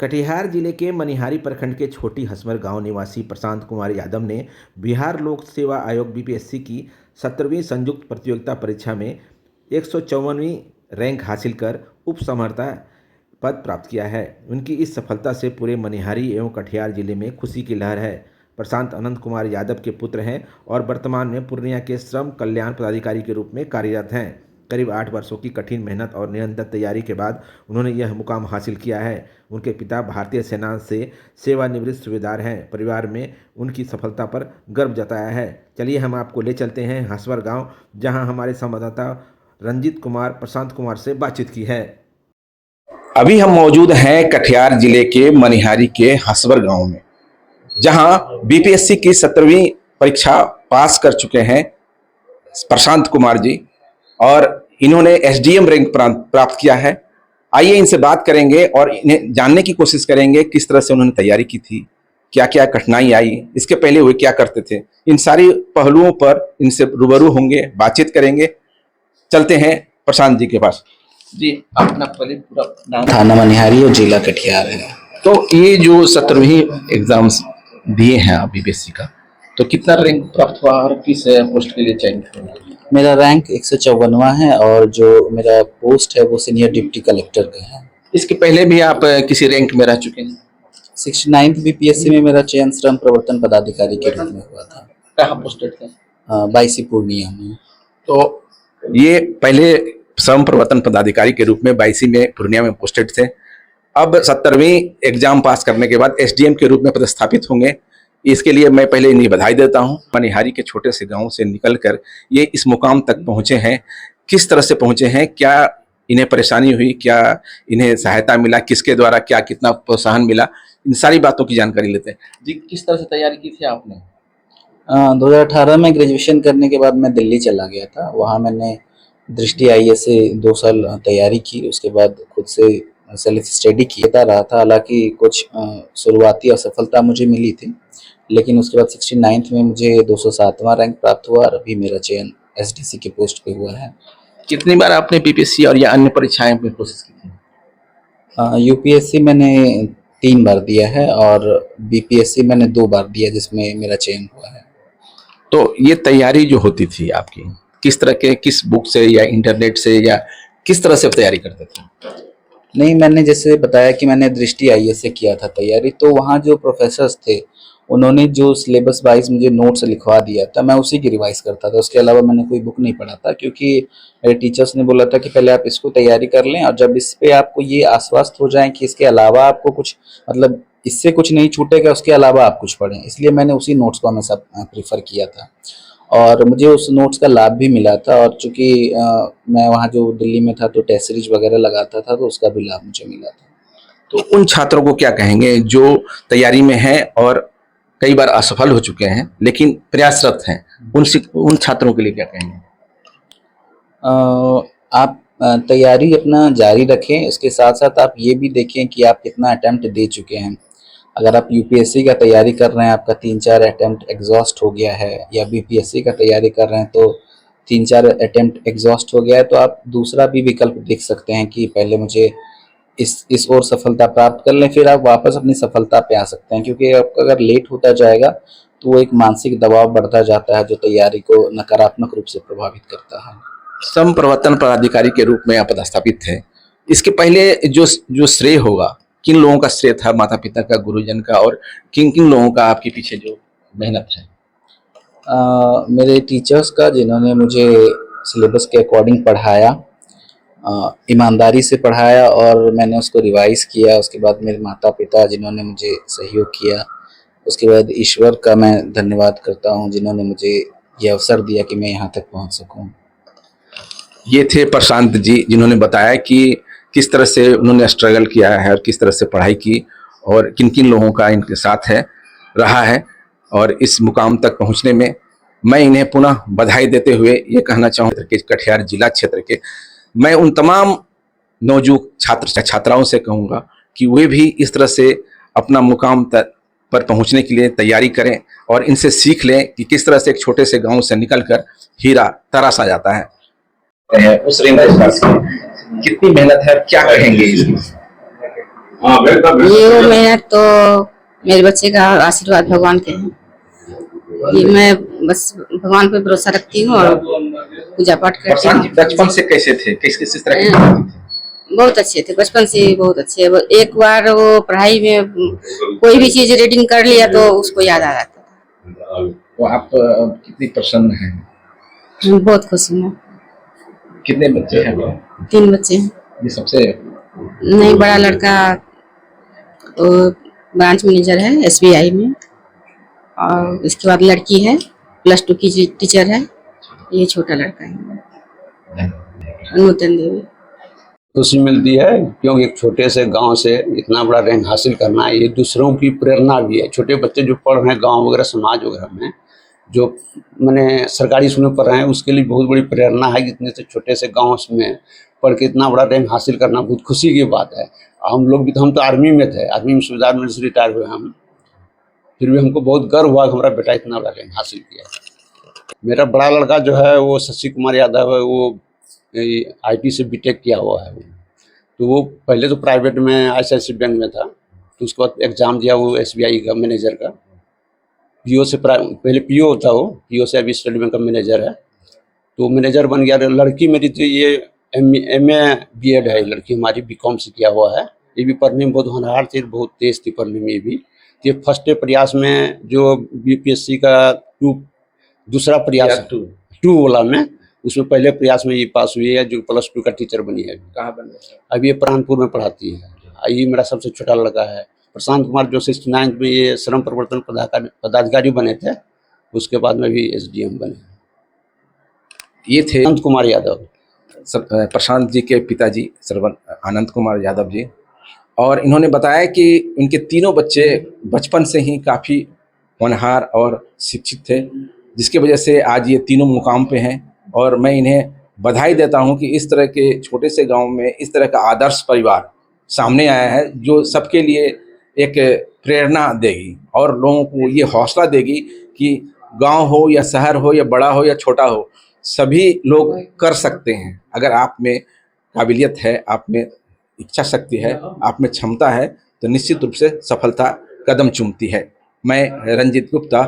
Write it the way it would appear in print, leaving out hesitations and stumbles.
कटिहार जिले के मनिहारी प्रखंड के छोटी हसमर गांव निवासी प्रशांत कुमार यादव ने बिहार लोक सेवा आयोग बीपीएससी की 17वीं संयुक्त प्रतियोगिता परीक्षा में 154वीं रैंक हासिल कर उप समर्था पद प्राप्त किया है। उनकी इस सफलता से पूरे मनिहारी एवं कटिहार जिले में खुशी की लहर है। प्रशांत अनंत कुमार यादव के पुत्र हैं और वर्तमान में पूर्णिया के श्रम कल्याण पदाधिकारी के रूप में कार्यरत हैं। करीब 8 वर्षों की कठिन मेहनत और निरंतर तैयारी के बाद उन्होंने यह मुकाम हासिल किया है। उनके पिता भारतीय सेना से सेवानिवृत्त सूबेदार हैं। परिवार में उनकी सफलता पर गर्व जताया है। चलिए हम आपको ले चलते हैं हसवर गांव, जहां हमारे संवाददाता रंजीत कुमार प्रशांत कुमार से बातचीत की है। अभी हम मौजूद हैं कटिहार जिले के मनिहारी के हसवर गांव में, जहां बीपीएससी की 17वीं परीक्षा पास कर चुके हैं प्रशांत कुमार जी और इन्होंने एसडीएम रैंक प्राप्त किया है। आइए इनसे बात करेंगे और इन्हें जानने की कोशिश करेंगे किस तरह से उन्होंने तैयारी की थी, क्या क्या कठिनाई आई, इसके पहले वे क्या करते थे। इन सारी पहलुओं पर इनसे रूबरू होंगे, बातचीत करेंगे। चलते हैं प्रशांत जी के पास। जी, अपना पहले पूरा नाम। थाना मनिहारी और जिला कटिहार है। तो ये जो 17वीं एग्जाम्स दिए हैं आप बीपीएससी का, तो कितना रैंक प्राप्त हुआ और किस पोस्ट के लिए चयनित हुआ? मेरा रैंक 154वां है और जो मेरा पोस्ट है वो सीनियर डिप्टी कलेक्टर का है। इसके पहले भी आप किसी रैंक में रह चुके हैं? 69th बीपीएससी में मेरा चयन श्रम प्रवर्तन पदाधिकारी के रूप में हुआ था। कहाँ पोस्टेड थे? 22 पूर्णिया में। तो ये पहले श्रम प्रवर्तन पदाधिकारी के रूप में 22 में पूर्णिया में पोस्टेड थे। अब 17वीं एग्जाम पास करने के बाद एसडीएम के रूप में पदस्थापित होंगे। इसके लिए मैं पहले इन्हें बधाई देता हूं। मनिहारी के छोटे से गांव से निकलकर ये इस मुकाम तक पहुंचे हैं। किस तरह से पहुंचे हैं, क्या इन्हें परेशानी हुई, क्या इन्हें सहायता मिला, किसके द्वारा क्या कितना प्रोत्साहन मिला, इन सारी बातों की जानकारी लेते हैं। जी, किस तरह से तैयारी की थी आपने? 2018 में ग्रेजुएशन करने के बाद मैं दिल्ली चला गया था। वहाँ मैंने दृष्टि आईएएस से 2 साल तैयारी की। उसके बाद खुद से सेल्फ स्टडी किया रहा था। हालांकि कुछ शुरुआती असफलता मुझे मिली थी, लेकिन उसके बाद 69th में मुझे 207वां रैंक प्राप्त हुआ और अभी मेरा चयन एसडीसी के पोस्ट पे हुआ है। कितनी बार आपने बीपीएससी और या अन्य परीक्षाएं में कोशिश की थी? यूपीएससी मैंने 3 बार दिया है और बीपीएससी मैंने 2 बार दिया, जिसमें मेरा चयन हुआ है। तो ये तैयारी जो होती थी आपकी, किस तरह के, किस बुक से या इंटरनेट से या किस तरह से तैयारी करते थे? नहीं, मैंने जैसे बताया कि मैंने दृष्टि आईएएस से किया था तैयारी, तो वहाँ जो प्रोफेसर्स थे उन्होंने जो सिलेबस वाइज मुझे नोट्स लिखवा दिया था, मैं उसी की रिवाइज करता था। उसके अलावा मैंने कोई बुक नहीं पढ़ा था, क्योंकि मेरे टीचर्स ने बोला था कि पहले आप इसको तैयारी कर लें और जब इस पे आपको ये आश्वस्त हो जाए कि इसके अलावा आपको कुछ मतलब इससे कुछ नहीं छूटेगा, उसके अलावा आप कुछ पढ़ें। इसलिए मैंने उसी नोट्स को हमेशा प्रीफर किया था और मुझे उस नोट्स का लाभ भी मिला था। और चूँकि मैं वहाँ जो दिल्ली में था तो टेस्ट सीरीज वगैरह लगाता था, तो उसका भी लाभ मुझे मिला था। तो उन छात्रों को क्या कहेंगे जो तैयारी में हैं और कई बार असफल हो चुके हैं लेकिन प्रयासरत हैं, उन छात्रों के लिए क्या कहेंगे? आप तैयारी अपना जारी रखें। इसके साथ साथ आप ये भी देखें कि आप कितना अटेम्प्ट दे चुके हैं। अगर आप यूपीएससी का तैयारी कर रहे हैं, आपका 3-4 अटेम्प्ट एग्जॉस्ट हो गया है, या बीपीएससी का तैयारी कर रहे हैं तो 3-4 अटेम्प्ट एग्जॉस्ट हो गया है, तो आप दूसरा भी विकल्प देख सकते हैं कि पहले मुझे इस और सफलता प्राप्त कर लें, फिर आप वापस अपनी सफलता पे आ सकते हैं। क्योंकि आपका अगर लेट होता जाएगा तो वो एक मानसिक दबाव बढ़ता जाता है, जो तैयारी को नकारात्मक रूप से प्रभावित करता है। श्रम प्रवर्तन पदाधिकारी के रूप में आप पदस्थापित थे। इसके पहले जो श्रेय होगा, किन लोगों का श्रेय था, माता पिता का, गुरुजन का, और किन किन लोगों का आपके पीछे जो मेहनत है? मेरे टीचर्स का, जिन्होंने मुझे सिलेबस के अकॉर्डिंग पढ़ाया, ईमानदारी से पढ़ाया और मैंने उसको रिवाइज किया। उसके बाद मेरे माता पिता, जिन्होंने मुझे सहयोग किया। उसके बाद ईश्वर का मैं धन्यवाद करता हूँ, जिन्होंने मुझे ये अवसर दिया कि मैं यहाँ तक पहुँच सकूँ। ये थे प्रशांत जी, जिन्होंने बताया कि किस तरह से उन्होंने स्ट्रगल किया है और किस तरह से पढ़ाई की और किन किन लोगों का इनके साथ है रहा है और इस मुकाम तक पहुँचने में। मैं इन्हें पुनः बधाई देते हुए ये कहना चाहूँगा कि कटिहार जिला क्षेत्र के मैं उन तमाम नौजवान छात्र छात्राओं से कहूँगा कि वे भी इस तरह से अपना मुकाम तक पर पहुँचने के लिए तैयारी करें और इनसे सीख लें कि किस तरह से एक छोटे से गांव से निकलकर हीरा तराशा जाता है। उस रेंज कितनी मेहनत है, क्या कहेंगे इसकी? ये मेहनत तो मेरे बच्चे का आशीर्वाद भगवान के हैं। ये मैं बस भगवान पे भरोसा रखती हूँ और पूजा पाठ करती प्रशांत जी हूँ। बचपन से कैसे थे, किस तरह के थे? बहुत अच्छे थे, बचपन से ही बहुत अच्छे। वो एक बार वो पढ़ाई में कोई भी चीज रीडिंग कर लिया तो उसको याद आ जाता था। तो आप कितनी प्रसन्न हैं? मैं बहुत खुश हूँ। कितने बच्चे हैं? 3 बच्चे हैं। ये सबसे नहीं, बड़ा लड़का तो ब्रांच मैनेजर है SBI में, और इसके बाद लड़की है +2 की टीचर है। ये छोटा लड़का है नूतन देवी। खुशी मिलती है क्योंकि एक छोटे से गांव से इतना बड़ा रैंक हासिल करना, ये दूसरों की प्रेरणा भी है। छोटे बच्चे जो पढ़ रहे हैं गांव वगैरह समाज वगैरह में, जो मैंने सरकारी स्कूल में पढ़ रहे हैं, उसके लिए बहुत बड़ी प्रेरणा है कि इतने से छोटे से गांव में पढ़ के इतना बड़ा रैंक हासिल करना बहुत खुशी की बात है। हम लोग भी तो, हम तो आर्मी में थे, आर्मी में सूबेदार में से रिटायर हुए हम, फिर भी हमको बहुत गर्व हुआ कि हमारा बेटा इतना बड़ा रैंक हासिल किया। मेरा बड़ा लड़का जो है वो शशि कुमार यादव है, वो IT से BTech किया हुआ है। तो वो पहले तो प्राइवेट में ICICI बैंक में था, तो उसके बाद एग्ज़ाम दिया वो SBI का मैनेजर का, PO से पहले PO था, वो PO से अभी स्टेट बैंक का मैनेजर है। तो मैनेजर बन गया। लड़की मेरी तो ये MA B.Ed है, लड़की हमारी BCom से किया हुआ है। ये भी पढ़ने में बहुत होनहार थी, बहुत तेज़ थी पढ़ने में। ये भी ये फर्स्ट प्रयास में जो BPSC का दूसरा प्रयास 2 वाला में, उसमें पहले प्रयास में ये पास हुई है, जो +2 का टीचर बनी है। कहाँ बन गए? अभी ये प्राणपुर में पढ़ाती है। ये मेरा सबसे छोटा लड़का है प्रशांत कुमार, जो 69 में ये श्रम प्रवर्तन पदाधिकारी बने थे, उसके बाद में भी SDM बने। ये थे अनंत कुमार यादव, प्रशांत जी के पिताजी श्रवण आनंद कुमार यादव जी, और इन्होंने बताया कि उनके तीनों बच्चे बचपन से ही काफ़ी होनहार और शिक्षित थे, जिसकी वजह से आज ये तीनों मुकाम पे हैं। और मैं इन्हें बधाई देता हूं कि इस तरह के छोटे से गांव में इस तरह का आदर्श परिवार सामने आया है, जो सबके लिए एक प्रेरणा देगी और लोगों को ये हौसला देगी कि गांव हो या शहर हो या बड़ा हो या छोटा हो, सभी लोग कर सकते हैं। अगर आप में काबिलियत है, आप में इच्छा शक्ति है, आप में क्षमता है, तो निश्चित रूप से सफलता कदम चूमती है। मैं रंजीत गुप्ता,